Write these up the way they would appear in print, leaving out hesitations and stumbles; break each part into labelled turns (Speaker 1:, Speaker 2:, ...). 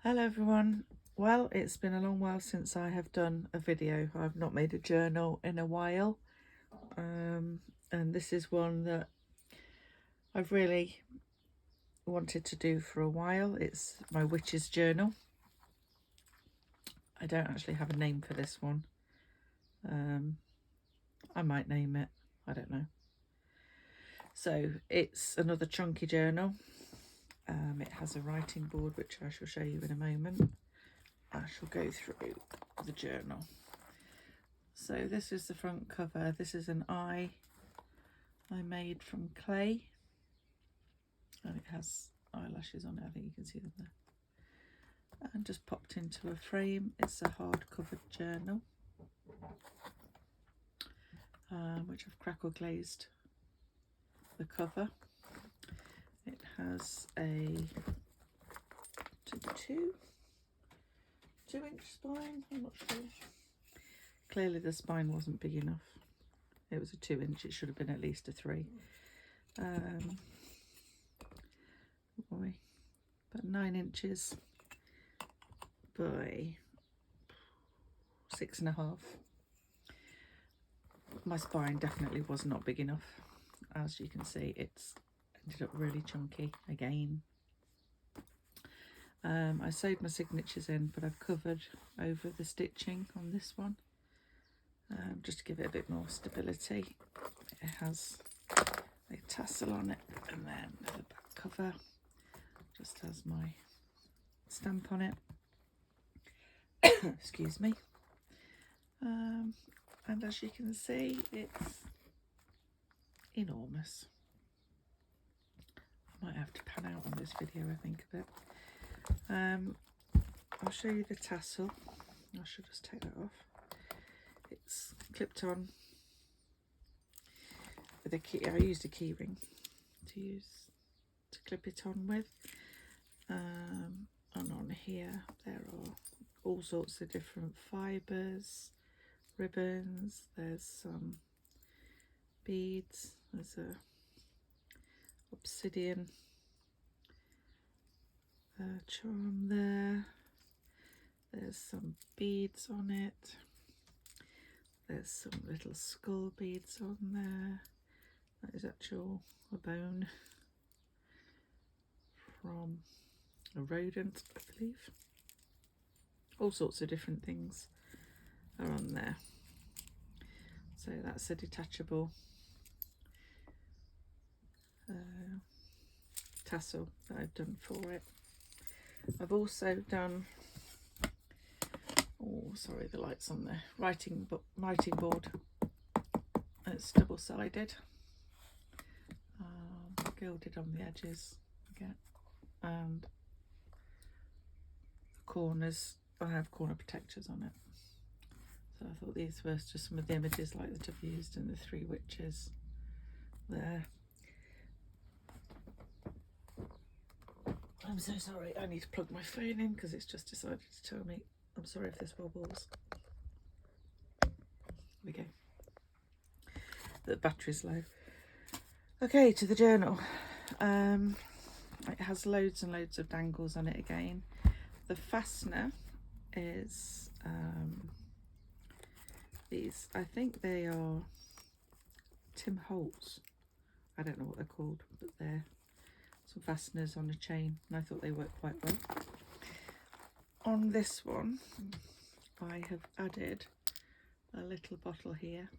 Speaker 1: Hello everyone. Well, it's been a long while since I have done a video. I've not made a journal in a while, and this is one that I've really wanted to do for a while. It's my witch's journal. I don't actually have a name for this one. I might name it, I don't know. So it's another chunky journal. It has a writing board, which I shall show you in a moment. I shall go through the journal. So this is the front cover. This is an eye I made from clay, and it has eyelashes on it. I think you can see them there. And just popped into a frame. It's a hard covered journal, which I've crackle glazed the cover. It has a 2-inch spine. I'm not sure. Clearly the spine wasn't big enough. It was a 2-inch. It should have been at least a 3. About 9 inches by 6.5. My spine definitely was not big enough. As you can see, it's ended up really chunky again. I sewed my signatures in, but I've covered over the stitching on this one, just to give it a bit more stability. It has a tassel on it, and then the back cover just has my stamp on it. Excuse me. And as you can see, it's enormous. I might have to pan out on this video, I think, a bit. I'll show you the tassel. I should just take that off. It's clipped on with a key. I used a key ring to clip it on with. And on here there are all sorts of different fibres, ribbons. There's some beads. There's a obsidian charm there. There's some beads on it. There's some little skull beads on there. That is actual a bone from a rodent, I believe. All sorts of different things are on there. So that's a detachable tassel that I've done for it. I've also done, oh sorry, the light's on there, writing board. It's double-sided, gilded on the edges again, and the corners, I have corner protectors on it. So I thought these were just some of the images like that I've used in the 3 witches there. I'm so sorry, I need to plug my phone in because it's just decided to tell me. I'm sorry if this wobbles. There we go. The battery's low. Okay, to the journal. It has loads and loads of dangles on it again. The fastener is these, I think they are Tim Holtz. I don't know what they're called, but they're some fasteners on a chain, and I thought they worked quite well. On this one, I have added a little bottle here.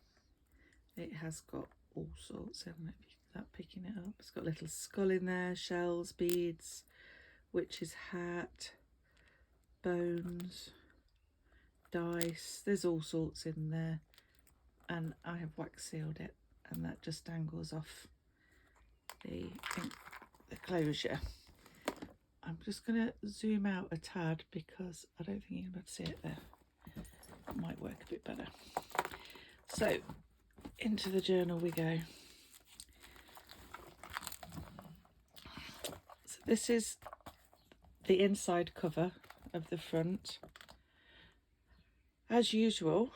Speaker 1: It has got all sorts, I don't know if you can picking it up. It's got a little skull in there, shells, beads, witch's hat, bones, dice. There's all sorts in there, and I have wax sealed it, and that just dangles off the closure. I'm just going to zoom out a tad because I don't think you're going to see it there. It might work a bit better. So into the journal we go. So this is the inside cover of the front. As usual,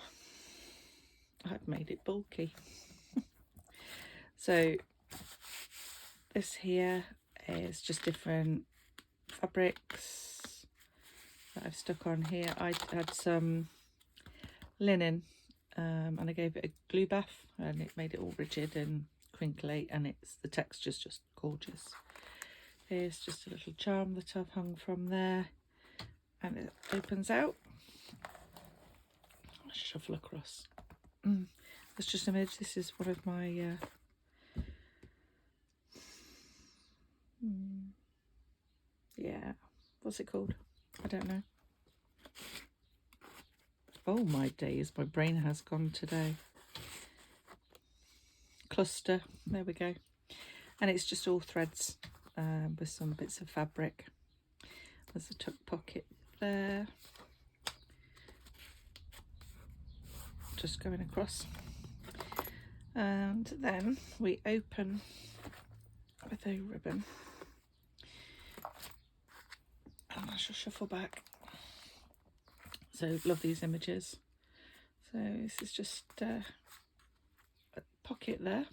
Speaker 1: I've made it bulky. So this here is just different fabrics, that I've stuck on here. I had some linen and I gave it a glue bath, and it made it all rigid and crinkly, and the texture's just gorgeous. Here's just a little charm that I've hung from there, and it opens out. I'll shuffle across. That's just an image. This is one of my yeah, what's it called? I don't know. Oh my days, my brain has gone today. Cluster, there we go. And it's just all threads with some bits of fabric. There's a tuck pocket there. Just going across. And then we open with a ribbon. And I shall shuffle back. So love these images. So this is just a pocket there.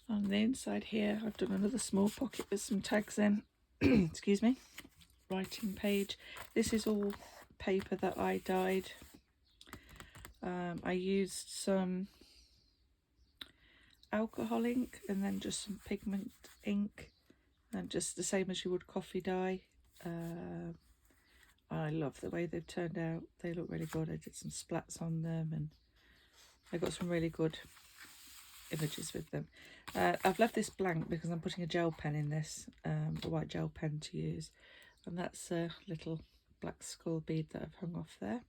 Speaker 1: On the inside here, I've done another small pocket with some tags in. Excuse me. Writing page. This is all paper that I dyed. I used some alcohol ink and then just some pigment ink, and just the same as you would coffee dye. I love the way they've turned out. They look really good. I did some splats on them, and I got some really good images with them. I've left this blank because I'm putting a gel pen in this, a white gel pen to use, and that's a little black skull bead that I've hung off there.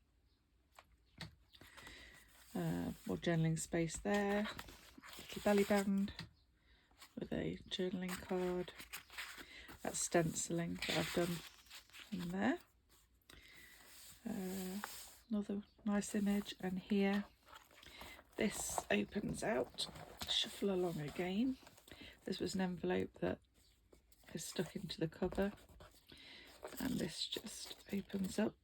Speaker 1: More journaling space there. Little belly band with a journaling card. That's stenciling that I've done in there. Another nice image, and here this opens out. Shuffle along again. This was an envelope that is stuck into the cover, and this just opens up.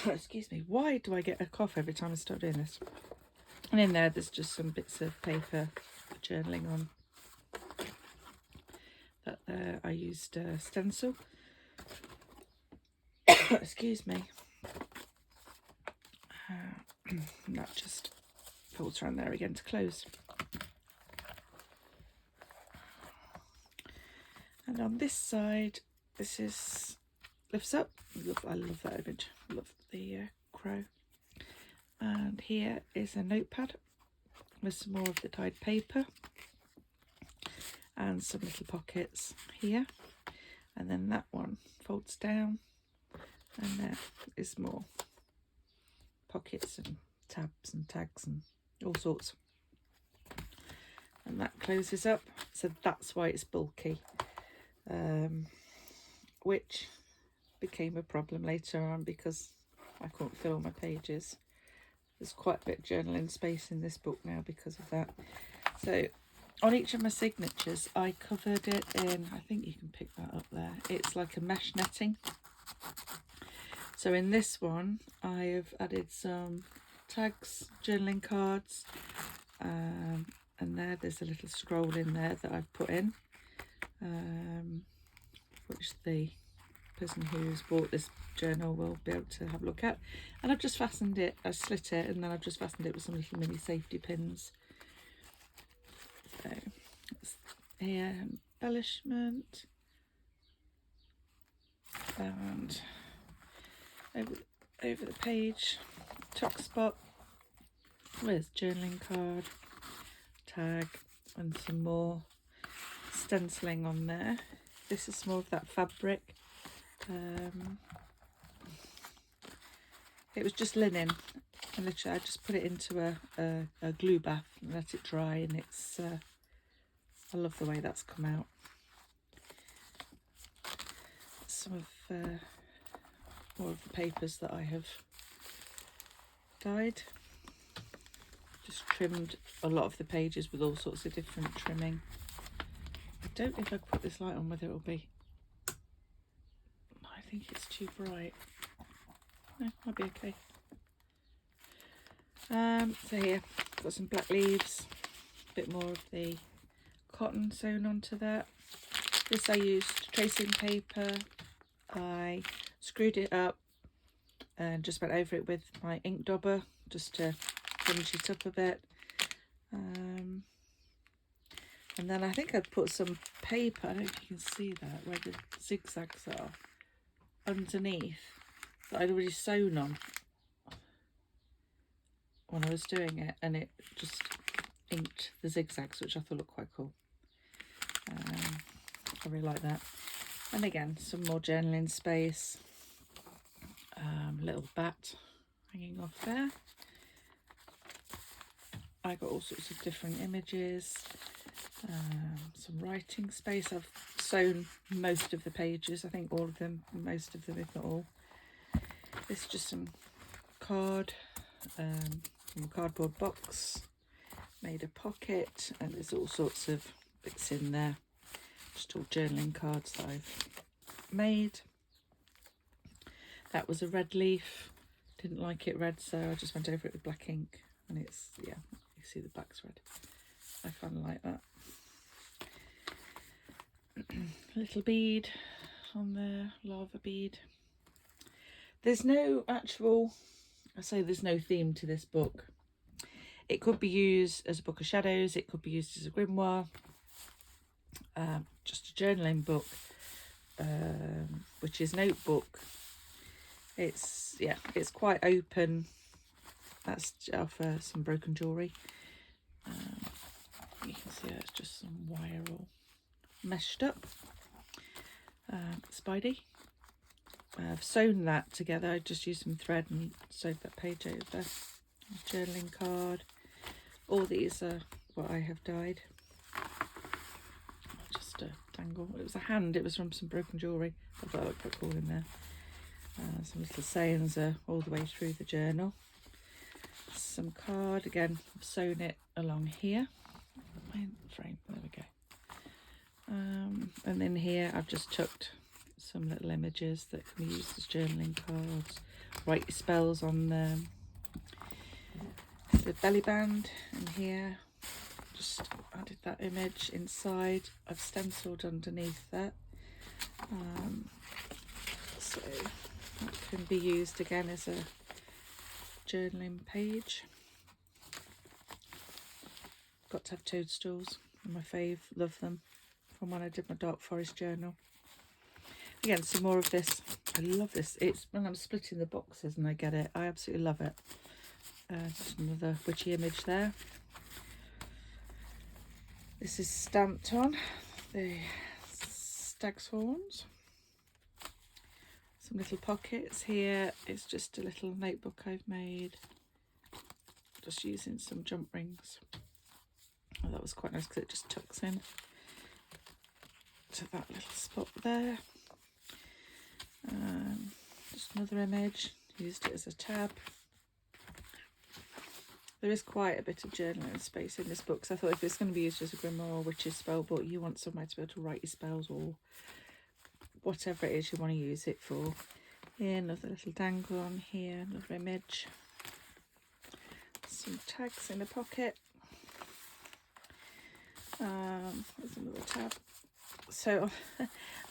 Speaker 1: Excuse me, why do I get a cough every time I start doing this? And in there's just some bits of paper for journaling on that I used stencil. Excuse me. That just folds around there again to close. And on this side, this is lifts up. I love that image. Love the crow. And here is a notepad with some more of the dyed paper and some little pockets here. And then that one folds down, and there is more pockets and tabs and tags and all sorts. And that closes up, so that's why it's bulky, which became a problem later on because I couldn't fill all my pages. There's quite a bit of journaling space in this book now because of that. So on each of my signatures, I covered it in, I think you can pick that up there, it's like a mesh netting. So in this one, I have added some tags, journaling cards, and there's a little scroll in there that I've put in, which the person who's bought this journal will be able to have a look at. And I've just fastened it, I slit it, and then I've just fastened it with some little mini safety pins. So here, embellishment, and over the page, tuck spot with journaling card, tag, and some more stenciling on there. This is more of that fabric. It was just linen, and literally I just put it into a glue bath and let it dry, and it's I love the way that's come out. Some of more of the papers that I have dyed. Just trimmed a lot of the pages with all sorts of different trimming. I don't know if I put this light on whether it will be. I think it's too bright. No, might be okay. So here, got some black leaves, a bit more of the cotton sewn onto that. This I used tracing paper. I screwed it up and just went over it with my ink dobber just to finish it up a bit. And then I think I'd put some paper, I don't know if you can see that, where the zigzags are, underneath, that I'd already sewn on when I was doing it, and it just inked the zigzags, which I thought looked quite cool. I really like that. And again, some more journaling space. Little bat hanging off there. I got all sorts of different images. Some writing space. I've sewn most of the pages, I think all of them, most of them if not all. This is just some card, from a cardboard box, made a pocket, and there's all sorts of bits in there, just all journaling cards that I've made. That was a red leaf, didn't like it red, so I just went over it with black ink, and it's, yeah, you see the back's red. I kind of like that. Little bead on there, lava bead. There's no actual, I say there's no theme to this book. It could be used as a book of shadows, it could be used as a grimoire, just a journaling book, which is notebook. It's, yeah, it's quite open. That's off some broken jewellery. You can see it's just some wire all meshed up. Spidey. I've sewn that together. I just used some thread and sewed that page over. Journaling card. All these are what I have dyed. Just a dangle. It was a hand. It was from some broken jewellery. I thought it looked quite cool in there. Some little sayings all the way through the journal. Some card. Again, I've sewn it along here. Frame. There we go. And then here I've just tucked some little images that can be used as journaling cards. Write your spells on them. The belly band in here, just added that image inside. I've stenciled underneath that, so that can be used again as a journaling page. Got to have toadstools, my fave, love them, from when I did my dark forest journal. Again, some more of this. I love this. It's when I'm splitting the boxes and I get it, I absolutely love it. Just another witchy image there. This is stamped on the stag's horns. Some little pockets here. It's just a little notebook I've made, just using some jump rings. Oh, that was quite nice because it just tucks in to that little spot there. Just another image, used it as a tab. There is quite a bit of journaling space in this book, so I thought if it's going to be used as a grimoire or witch's spell book, you want somewhere to be able to write your spells or whatever it is you want to use it for. Here, another little dangle on here, another image. Some tags in a pocket. There's another tab. So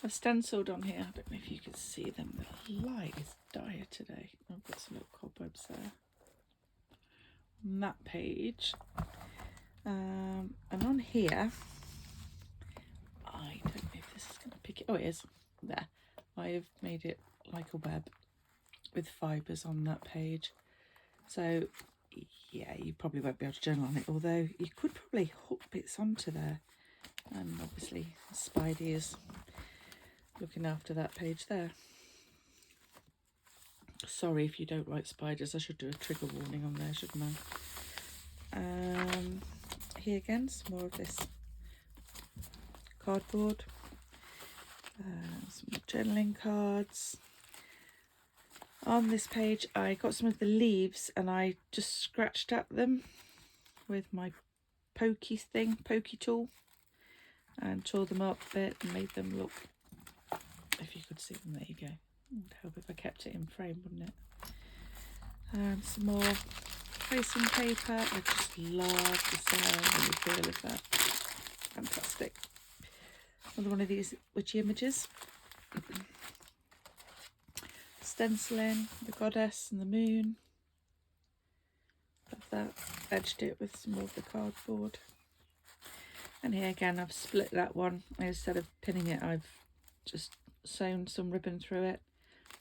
Speaker 1: I've stenciled on here. I don't know if you can see them. The light is dire today. I've got some little cobwebs there. On that page. And on here, I don't know if this is going to pick it. Oh, it is. There. I've made it like a web with fibres on that page. So, yeah, you probably won't be able to journal on it, although you could probably hook bits onto there. And obviously Spidey is looking after that page there. Sorry if you don't like spiders, I should do a trigger warning on there, shouldn't I? Here again, some more of this cardboard. Some journaling cards. On this page I got some of the leaves and I just scratched at them with my pokey tool, and tore them up a bit and made them look, if you could see them, there you go. It would help if I kept it in frame, wouldn't it? Some more tracing paper. I just love the sound and the feel of that. Fantastic. Another one of these witchy images. Stenciling the goddess and the moon. Love that. Edged it with some more of the cardboard. And here again, I've split that one. Instead of pinning it, I've just sewn some ribbon through it.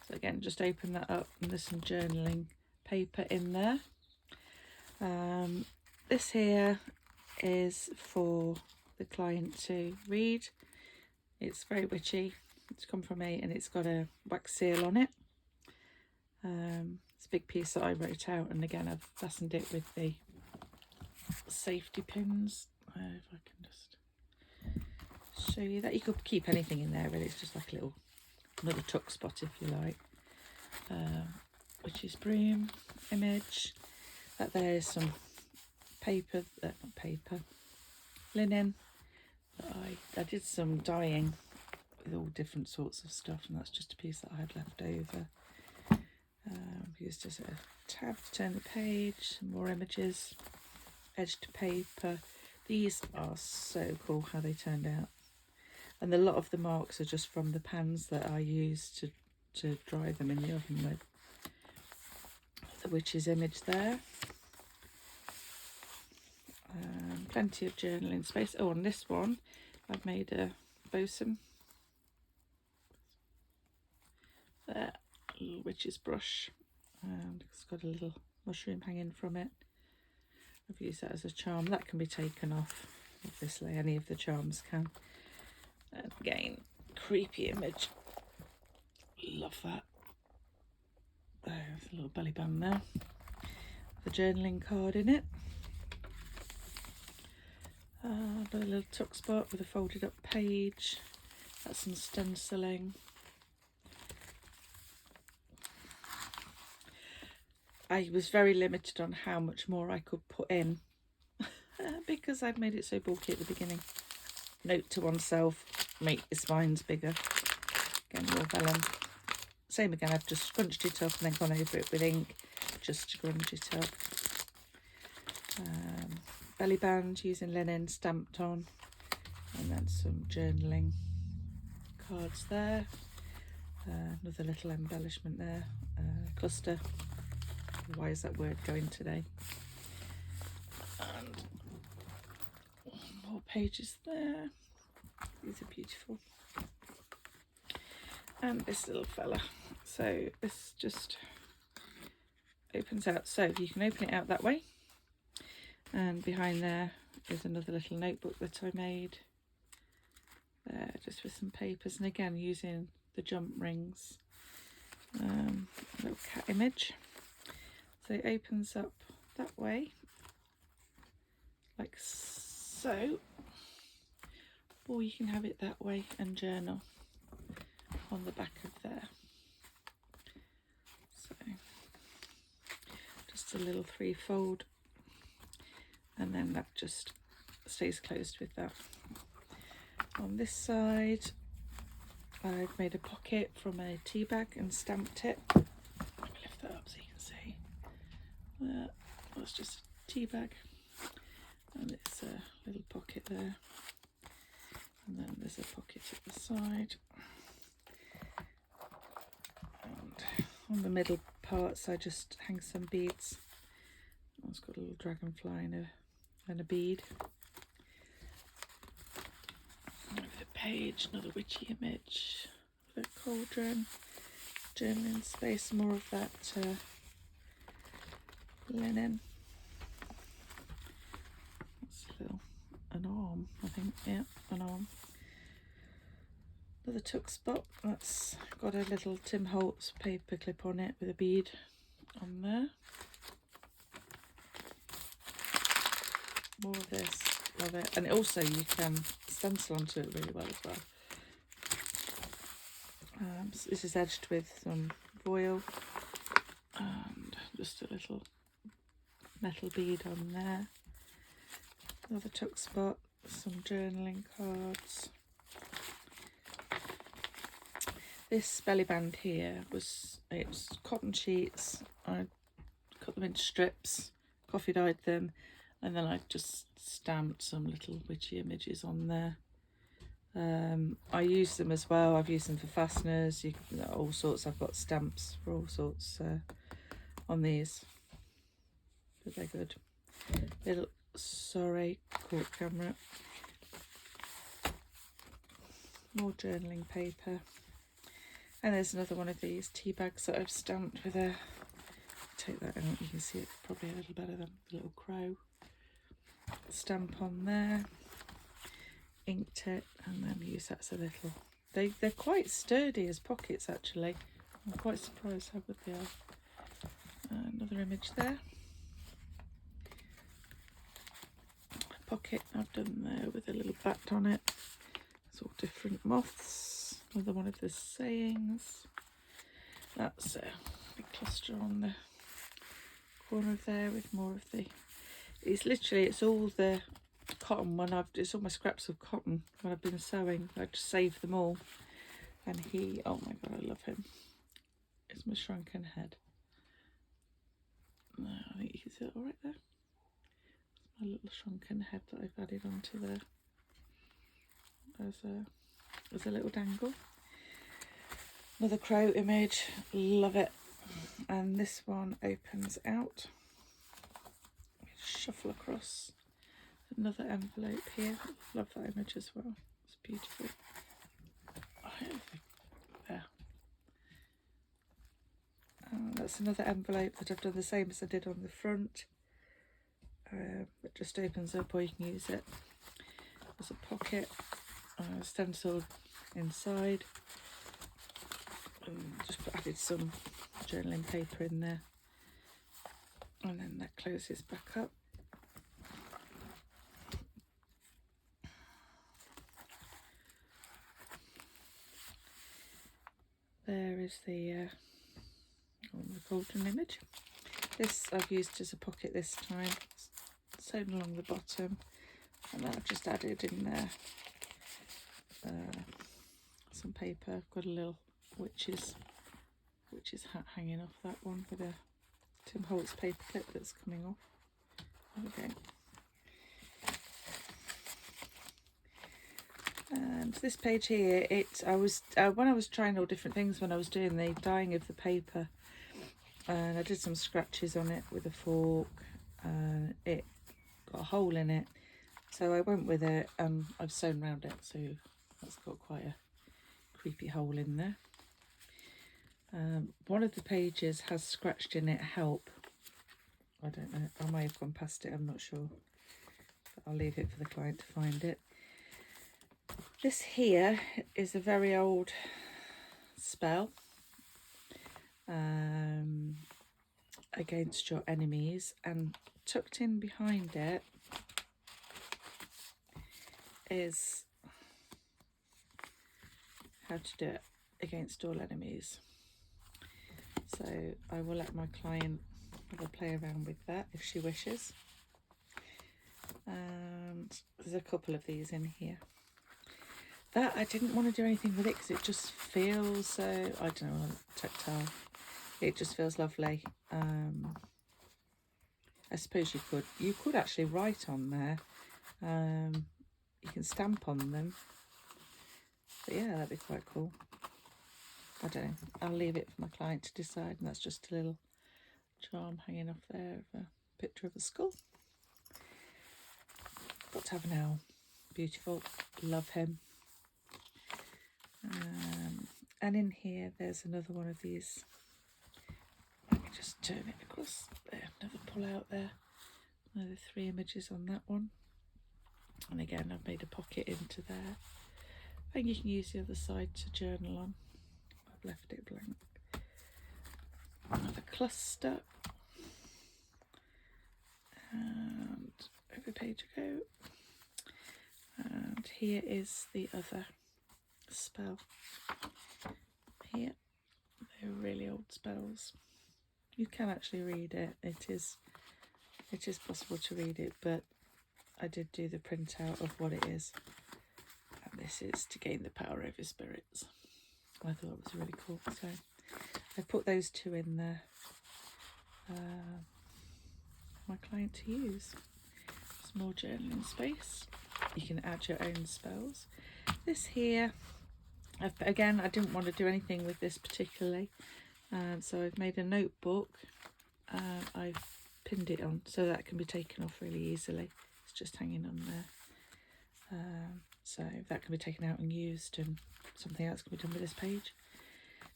Speaker 1: So again, just open that up and there's some journaling paper in there. This here is for the client to read. It's very witchy. It's come from me and it's got a wax seal on it. It's a big piece that I wrote out, and again I've fastened it with the safety pins. If I can just show you that. You could keep anything in there really. It's just like a little, another tuck spot if you like. Witch's broom image. That there is some paper, not paper, linen. I did some dyeing with all different sorts of stuff, and that's just a piece that I had left over. Used as a tab to turn the page. Some more images, edged paper. These are so cool how they turned out, and a lot of the marks are just from the pans that I used to dry them in the oven with. The witch's image there. Plenty of journaling space. Oh, on this one I've made a bosom there, a little witch's brush, and it's got a little mushroom hanging from it. I've used that as a charm. That can be taken off, obviously, any of the charms can. And again, creepy image. Love that. There's a little belly band there. The journaling card in it. Another little tuck spot with a folded up page. That's some stenciling. I was very limited on how much more I could put in because I'd made it so bulky at the beginning. Note to oneself, make your spines bigger. Again, more vellum. Same again, I've just scrunched it up and then gone over it with ink just to grunge it up. Belly band using linen stamped on, and then some journaling cards there. Another little embellishment there. Cluster. Why is that word going today? And more pages there. These are beautiful. And this little fella. So this just opens out. So you can open it out that way. And behind there is another little notebook that I made. There, just with some papers. And again, using the jump rings. Little cat image. So it opens up that way, like so, or you can have it that way and journal on the back of there. So just a little 3-fold, and then that just stays closed with that. On this side, I've made a pocket from a tea bag and stamped it. Let me lift that up so you can see. That's just a tea bag, and it's a little pocket there, and then there's a pocket at the side, and on the middle parts I just hang some beads. It's got a little dragonfly and a bead. Over the page, another witchy image, a cauldron, journaling space, more of that linen. That's an arm, I think. Yeah, an arm. Another tuck spot. That's got a little Tim Holtz paper clip on it with a bead on there. More of this. Love it. And also you can stencil onto it really well as well. So this is edged with some foil and just a little metal bead on there. Another tuck spot, some journaling cards. This belly band here it's cotton sheets. I cut them into strips, coffee dyed them, and then I just stamped some little witchy images on there. I use them as well. I've used them for fasteners, all sorts. I've got stamps for all sorts on these, but they're good. Little Sorry cork camera, more journaling paper, and there's another one of these tea bags that I've stamped with a, take that out, you can see it probably a little better than the little crow. Stamp on there, inked it, and then use that as a little, they're quite sturdy as pockets actually. I'm quite surprised how good they are. Another image there. Pocket I've done there with a little bat on it. It's all different moths. Another one of the sayings. That's a big cluster on the corner of there with more of the, it's literally, it's all the cotton when it's all my scraps of cotton when I've been sewing. I just save them all. And he, oh my god, I love him. It's my shrunken head. No, I think you can see it all right there. It's my little shrunken head that I've added onto there as a little dangle. Another crow image, love it. And this one opens out. Shuffle across. Another envelope here. Love that image as well. It's beautiful. There. That's another envelope that I've done the same as I did on the front. It just opens up, or you can use it as a pocket. Stenciled inside. And just added some journaling paper in there. And then that closes back up. There is the golden image. This I've used as a pocket this time, sewn along the bottom, and then I've just added in there some paper. I've got a little witch's hat hanging off that one with a Tim Holtz paper clip that's coming off. There we go. And this page here, I was when I was trying all different things when I was doing the dyeing of the paper, and I did some scratches on it with a fork, and it got a hole in it, so I went with it and I've sewn around it, so that's got quite a creepy hole in there. One of the pages has scratched in it help. I don't know, I may have gone past it, I'm not sure, but I'll leave it for the client to find it. This here is a very old spell, against your enemies, and tucked in behind it is how to do it against all enemies. So I will let my client have a play around with that if she wishes. And there's a couple of these in here. That I didn't want to do anything with it because it just feels so, I don't know, tactile. It just feels lovely. I suppose you could actually write on there. You can stamp on them. But yeah, that'd be quite cool. I don't know. I'll leave it for my client to decide. And that's just a little charm hanging off there of a picture of a skull. Got to have an owl. Beautiful. Love him. And in here there's another one of these. Let me just turn it across there, another pull out there. Another 3 images on that one, and again I've made a pocket into there. I think you can use the other side to journal on. I've left it blank. Another cluster, and over page I go. And here is the other spell. Here, they're really old spells. You can actually read it. It is possible to read it, but I did do the printout of what it is. And this is to gain the power over spirits. I thought it was really cool, so I put those 2 in there for my client to use. Some more journaling space. You can add your own spells. This here, again, I didn't want to do anything with this particularly, so I've made a notebook and I've pinned it on so that can be taken off really easily. It's just hanging on there, so that can be taken out and used, and something else can be done with this page.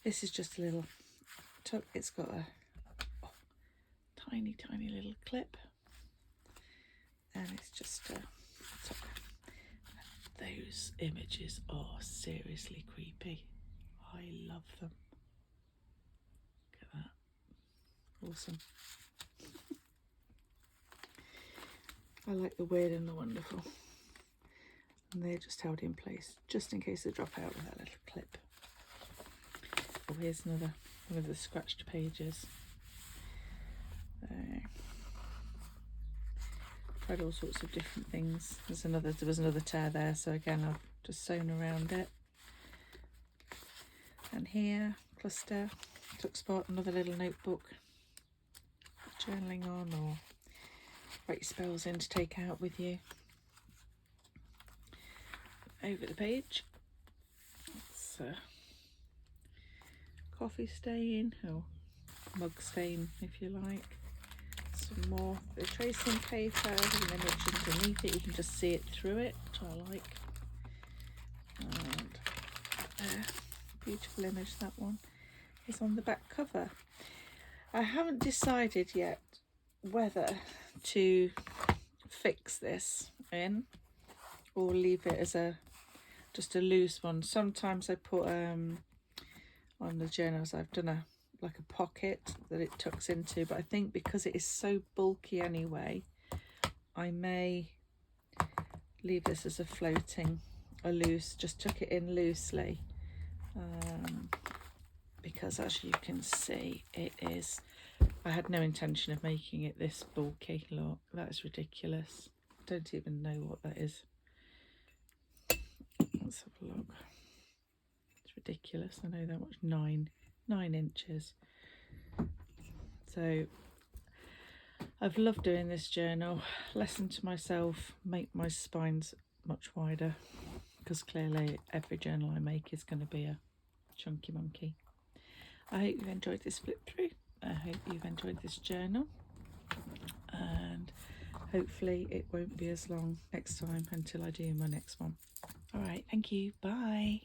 Speaker 1: This is just a little tuck. It's got a tiny little clip, and it's just a tuck. Those images are seriously creepy. I love them. Look at that. Awesome. I like the weird and the wonderful. And they're just held in place just in case they drop out with that little clip. Oh, here's another one of the scratched pages. Tried all sorts of different things. There was another tear there, so again I've just sewn around it. And here, cluster, tuck spot, another little notebook, journaling on, or write your spells in to take out with you. Over the page, it's a coffee stain, or mug stain if you like. Some more the tracing paper with an image underneath it. You can just see it through it, which I like. And beautiful image, that one is on the back cover. I haven't decided yet whether to fix this in or leave it as just a loose one. Sometimes I put on the journals, I've done like a pocket that it tucks into, but I think because it is so bulky anyway, I may leave this as a loose, just tuck it in loosely, because as you can see, I had no intention of making it this bulky. Look, that is ridiculous. I don't even know what that is. Let's have a look. It's ridiculous. I know that much. 9 inches. So I've loved doing this journal. Lesson to myself: make my spines much wider, because clearly every journal I make is going to be a chunky monkey. I hope you've enjoyed this flip through. I hope you've enjoyed this journal, and hopefully it won't be as long next time until I do my next one. All right, thank you. Bye.